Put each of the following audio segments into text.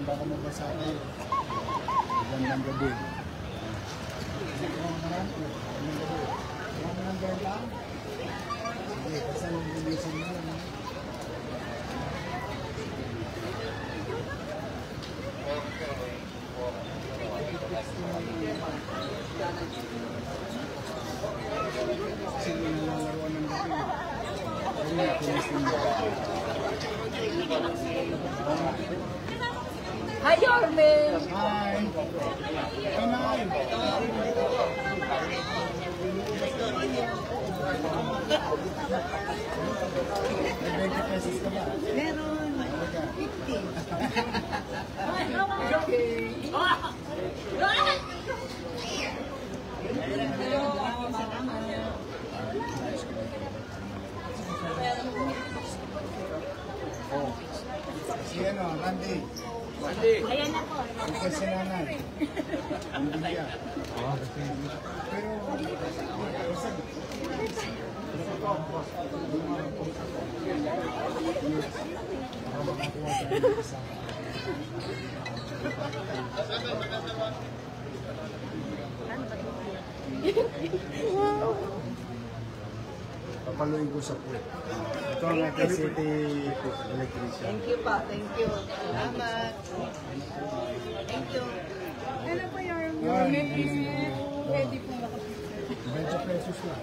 baka mabasa kayo. Magandang gabi. Magandang gabi lang. Sige, kasi nung gumising mo lang. Kasi nilalaruan ng gabi. Hi, Yorme! Hi! Hi! May 20 pesos ka ba? Meron! 50! Oh. Si ano, Randy. Ayan na po. Ito si Nanay. Hindi niya. Pero, papaluin ko sa puwet. Ito ang aking city electrician. Thank you pa. Thank you. Salamat. Thank you. Ano po yung ready po makapicture? 20 pesos lang.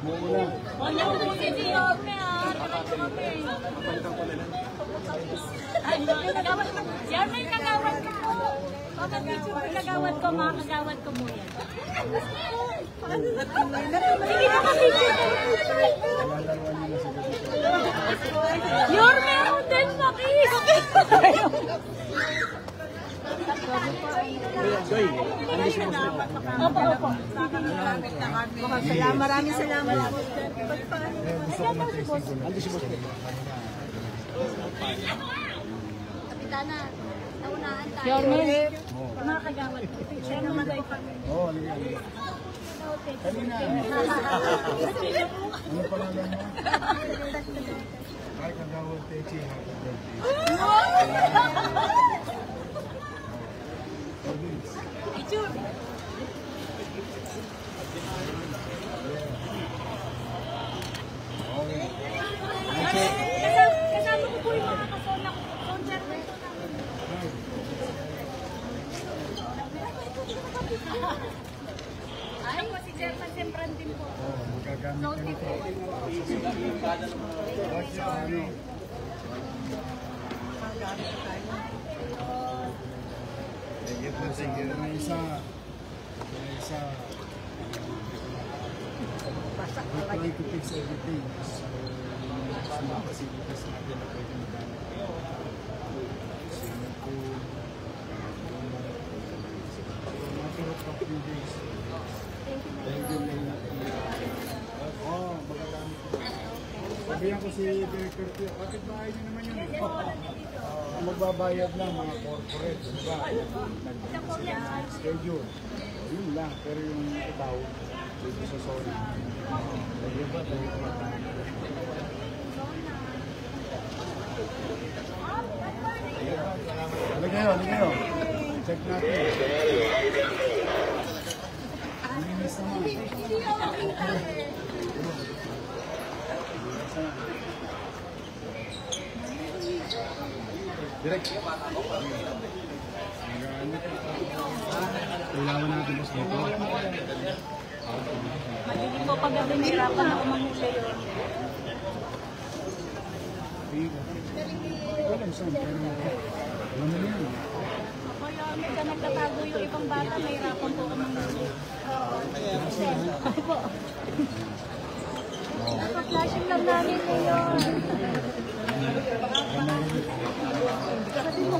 Mula. Wala po si Yorme ah. Yorme, kagawad ko po. Pag-picture ko kagawad ko, mga kagawad ko mo yan. Sige na ka-picture ko. Yorme, ako din makis. Opo, opo. Maraming salamat. Kapitana, naunahan tayo. Yorme, mga kagawad ko. Picture naman tayo. Oo, halika. Kanina. Ano pangalan mo? Ay, kagawad Techi. Picture. Kasama ko po yung mga kasona ko. Soldier ko ito na. Ay, po si German Sempran din po. Magagamit ka nito. Sige, may isa. We try to fix everything. Sa mga facilities natin na pwede magamit. Swimming pool. Mga few days. Thank you, Leila. Oo, magagamit ko. Sabihan ko si Director Pio, bakit bahay niyo naman yun? Magbabayad lang mga corporate, diba? Schedule. Yun lang, pero yung itaw, dito sa sorry. Lagyan ba? Dahil kumatang. Halika yun. Check natin. Linis naman. Direct. Kailangan natin mas dito. Madilim po pag gabi, nahirapan ako manghuli yun. Hindi ko alam saan, pero alam mo yan. Ako yun, medyo nagtatago yung ibang bata, nahirapan po ako manghuli. Opo. Naka-flashing lang namin ngayon. Sabi mo,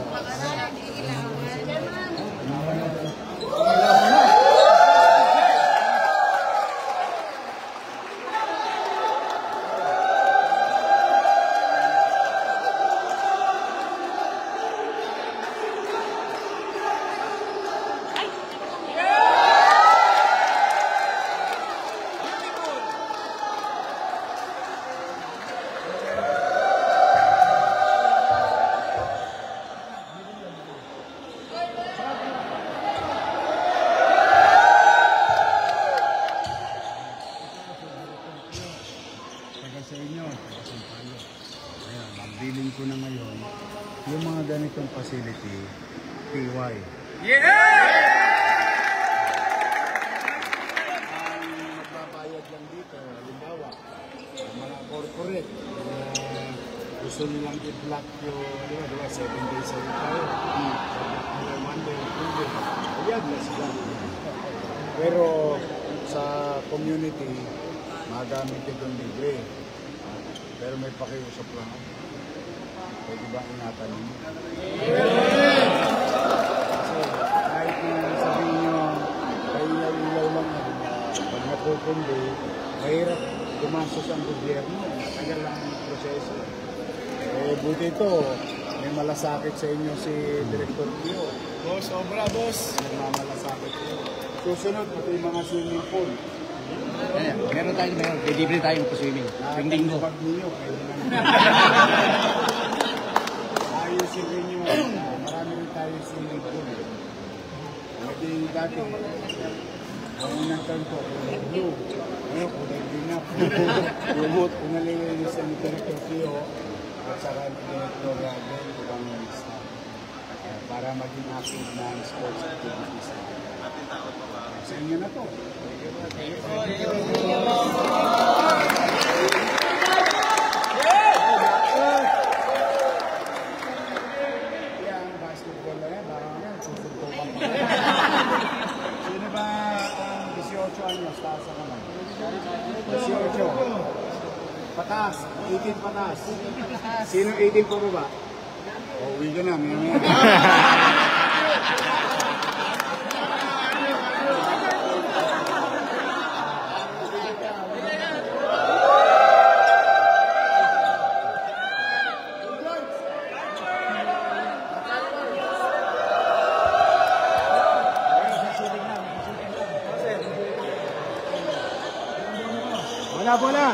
sa inyo, taga Sampalo. Ayan, ang billing ko na ngayon, yung mga ganitong facility, TY. Ang magbabayad lang dito, halimbawa, ang mga corporate, gusto nilang i-block yung, di ba, 7 days a week tayo. Monday, Tuesday, ayan na sila. Pero sa community, magamit itong libre. Pero may pakiusap lang. Pwede ba ingatan ninyo? Kasi kahit na sabihin nyo, kailaw-ilaw lang na, pag napupundi, mahirap gumastos ang gobyerno. Matagal lang ang proseso. Eh, buti ito, may malasakit sa inyo si Director Pio. Boss, obra, boss. May mamalasakit ko. Susunod, pati yung mga swimming pool. Meron tayo, libre tayo pa-swimming. Tuwing linggo. Pag ninyo, pwede naman. Ayusin rin nyo. Marami rin tayo swimming pool. Naging dati, ang unang taon ko, kulay blue. Ngayon, kulay green na. Lumot, kung nalilinisan ni Director Pio, at saka ni Director Raven, ibang staff. Para maging active na sports activities. Sa inyo na to. Yan, basketball na yan. Parang yan, susuntukan pa. Sino ba ang 18 anyos? Taas ka naman. 18. Pataas. 18 pataas. Sino 18 pa ba? Uwi ka na. May bola.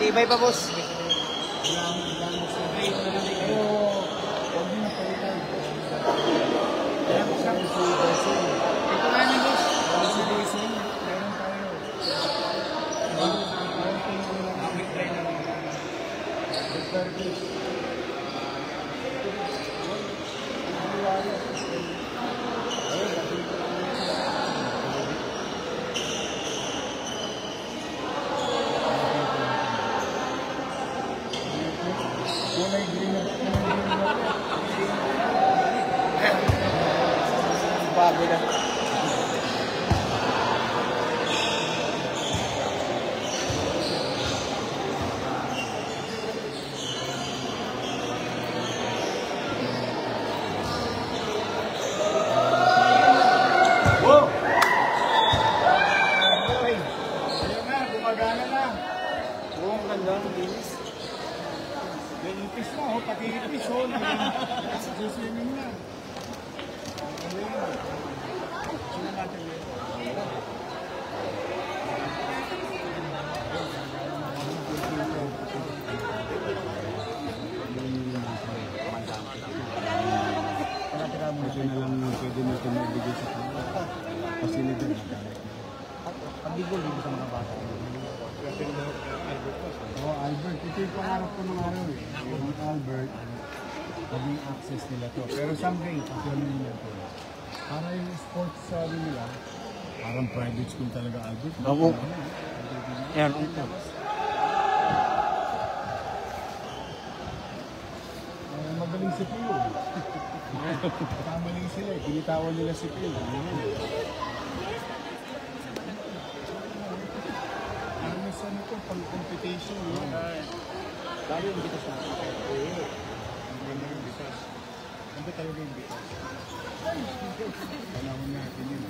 Matibay pa, boss. Bago na. May ipis na, pati ipis, susunod na. Sino natin yun? Ito na lang pwede natin magbigay sa facility na direct. Pag-bigol, hindi sa mga bata. Oh, Albert, ito yung pangarap ko ng araw eh. Yung Albert, maging access nila to. Pero someday, pagkaroon nila to. Para yung sports sa nila, parang private school talaga, Albert. Oo. Yan, magaling si Pio. Kamaling sila eh. Binitawan nila si Pio. Ano sa ano to? Pang-competition. Lalo yung bitas na. Oo. Ang ganda yung bitas. Ano ba talaga yung bitas? Panahon natin yun.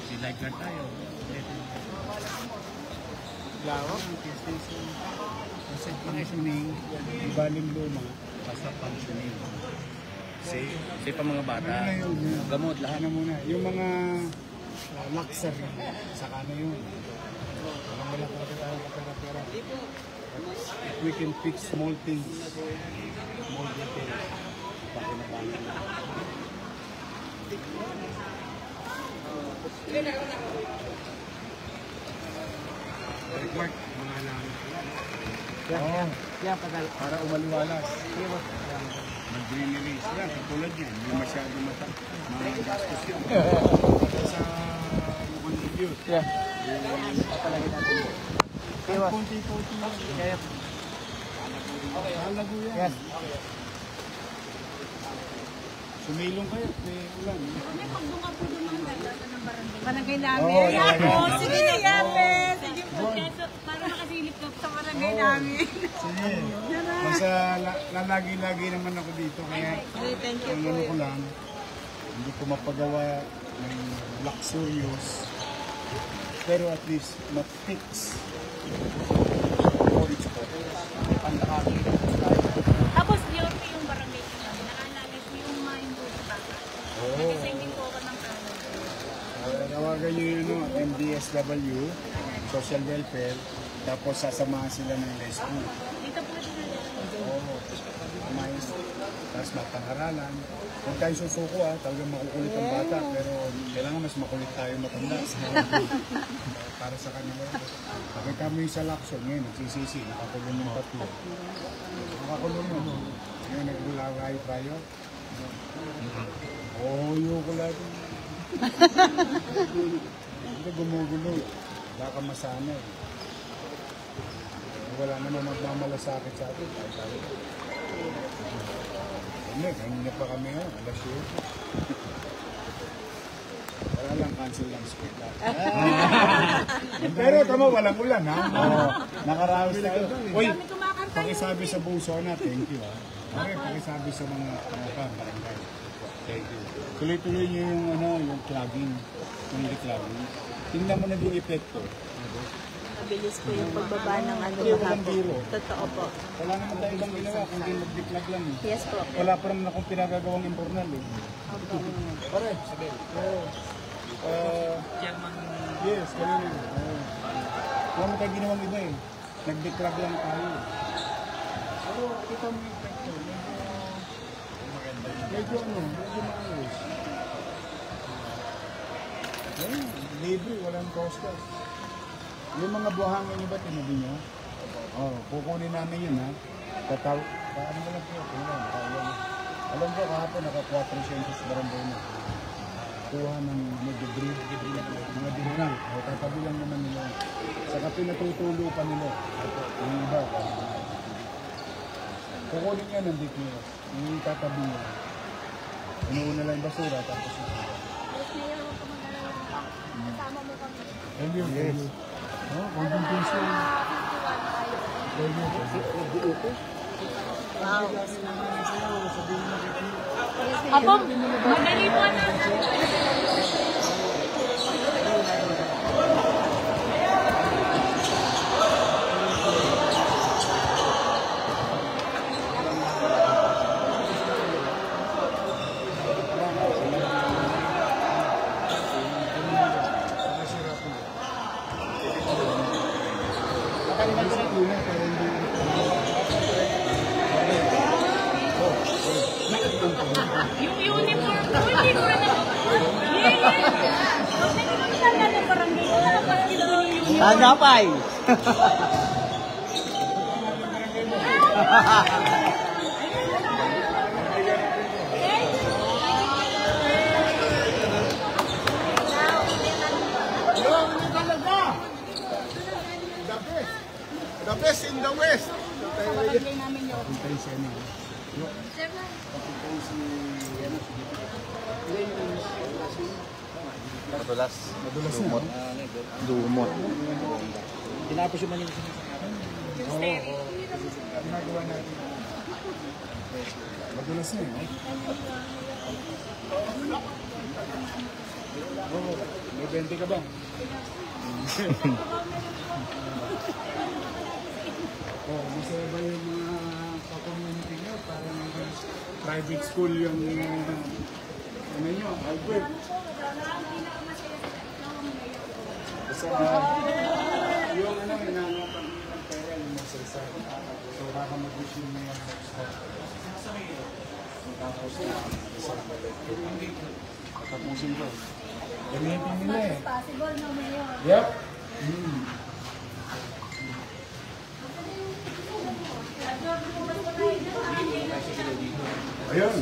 Si lifeguard tayo. Lawak ang station. Kasi functioning, ibaling luma, basta functioning. Safe pa mga bata. Ano na yun? Gamot lahat. Ano muna, yung mga luxury, saka na yun. Wala talaga tayo kapera-pera. If we can fix small things, small details, pakinabangan na. Mark, mga alam. Para umaliwalas. Mag-release. Yan, katulad yan. Hindi masyado mga gastos yun. Sa mukhang review. Kunti-kunti yan. Halago yan. Yes. Sumilong kayo, may ulan. May pagbunga po doon ng Barangay namin. Sige na, Yape. Sige po. Para makasilip ka sa barangay namin. Sige. Basta lalagi-lagi naman ako dito. Kaya Thank ang ano ko lang, hindi ko mapagawa ng luxurious. Pero at least ma-fix. Tapos yung barangay namin, nakaalala ko yung mga imbuto baka. Nag-sending po ako ng ano. Tawagan nyo yun, MDSW, Social Welfare, tapos sasamahan sila ng rescue. Dito po din na Oo. Mais, tapos matangaralan. Huwag tayong susuko talagang makukulit ang bata, pero kailangan mas makulit tayo matanda. Para sa kanila yun. Bakit kami sa Lacson ngayon, nagsisisi, nakakulong yung tatlo. Nakakulong yun. Ngayon nagulaway tayo. Oyo ko lang. Hindi gumugulo. Baka masanay. Wala naman magmamalasakit sa atin. Tayo. Hindi, kanina pa kami alas 7. Wala lang, cancel lang split lang. Pero tama, walang ulan ha. Nakaraos tayo. Uy, pakisabi sa buso na, thank you ha. Okay, pakisabi sa mga barangay. Thank you. Tuloy-tuloy niyo yung clogging, yung declogging. Tingnan mo na yung epekto. Mabilis po yung pagbaba ng ano Hindi, walang mahapo. biro. Totoo po. Wala naman tayo ibang ginawa, kundi mag-declog lang eh. Yes po. Wala pa naman akong pinagagawang informal eh. Opo. Pare, sabi. Oo. Yes, kanina. Wala mo tayo ginawang iba eh. Nag-declog lang tayo. Pero kita mo yung epekto. Medyo maayos. Ayun, libre, walang costas. Yung mga buhangin nyo ba, tinabi nyo? Kukunin namin yun ha. Paano mo lang po? Alam ko kahapon, naka 400 barangay na. Kuha ng debris. Mga debris. Tatabi lang naman nila. Saka pinatutulo pa nila. Yung iba. Kukunin nga ng debris. Yung tatabi nila. Inuuna lang yung basura, tapos yung kasama mo kami. thank you. Yes. Konting piso. Wow. Apo, madali po na. Yung uniform ko, hindi ko na Tagapay! The best in the West. Madulas. Dumot. Dumot. Tinapos yung malinis. Ginagawa natin. Madulas na eh. Oo, may 20 ka ba? Oh, masaya ba yung mga pa-community nyo? Parang private school yung ano nyo, Albert. Basta yung ano, inangapan ng pera yung masasay. So, baka mag-wish yung mga tapos na, isang balik. Patapusin ko. Gamitin nila eh. Possible no, Mayor. Yep. Ayun.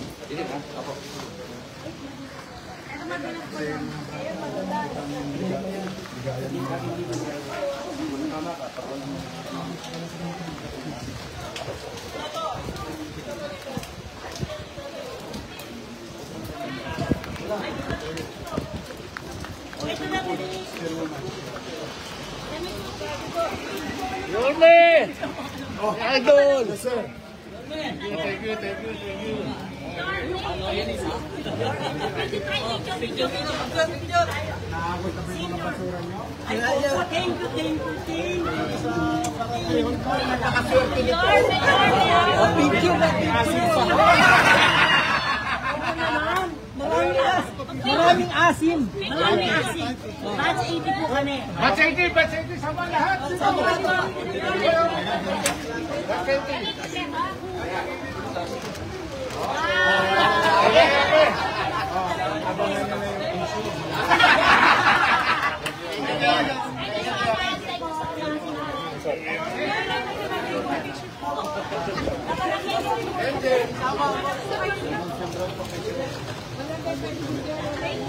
Yorme! Idol! Yes, sir. Thank you. Nakakot na ba yung mga basura nyo? Maraming asim. Batch 80 po kami. Batch 80, sama lahat.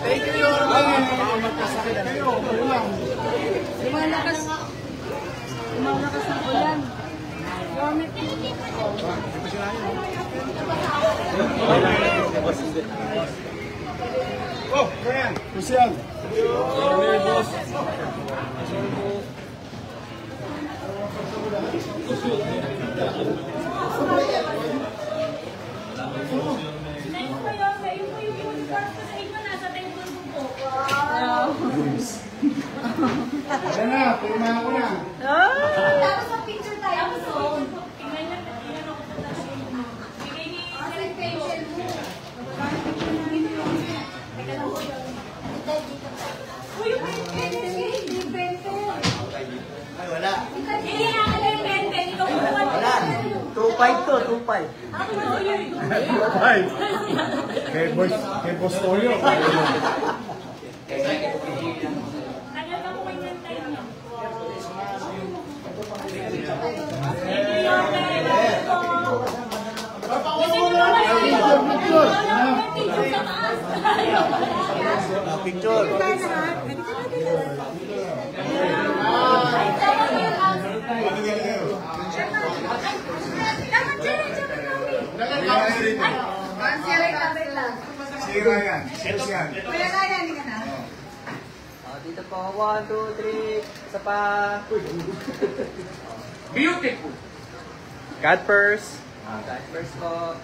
Thank you. Magkasakit kayo. Ulang. Lumalakas ang ulan. Oh, Brian. Lucian. Ayan na, pirma ako na. Tapos sa picture tayo. Ay, wala. Hindi na ako yung pen. Ikaw kumuha. Wala. 2.5 to, 2.5. Ay, kay Boss Toyo. Tagal ka po kayo ng time niyo. Picture. Si Ryan. Lucian. Dito po, 1, 2, 3. Isa pa. Beautiful. God first. God first po.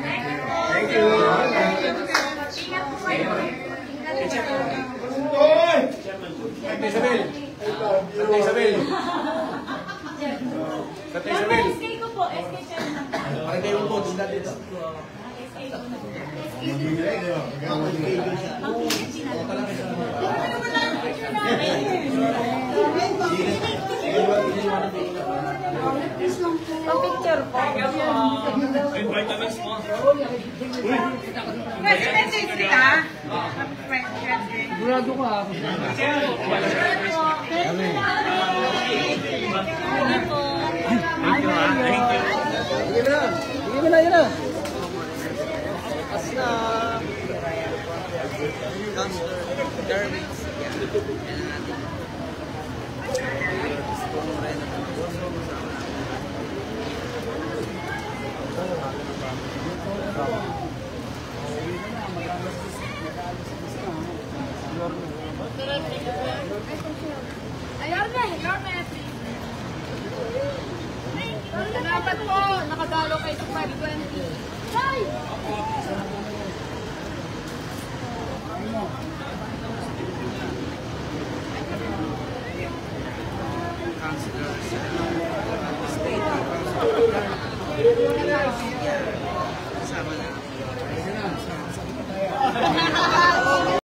Thank you. Oy! Santa Isabel. Santa Isabel. Santa Isabel. SK ko po. SK Chairman. Para kayo po, dito dito. SK ko na. Pa-picture po. President sila. Sigurado ka. Sige na, yun na. As na. Darwin's. Yorme, please. Salamat po. Nakadalo kayo sa 520. Ay!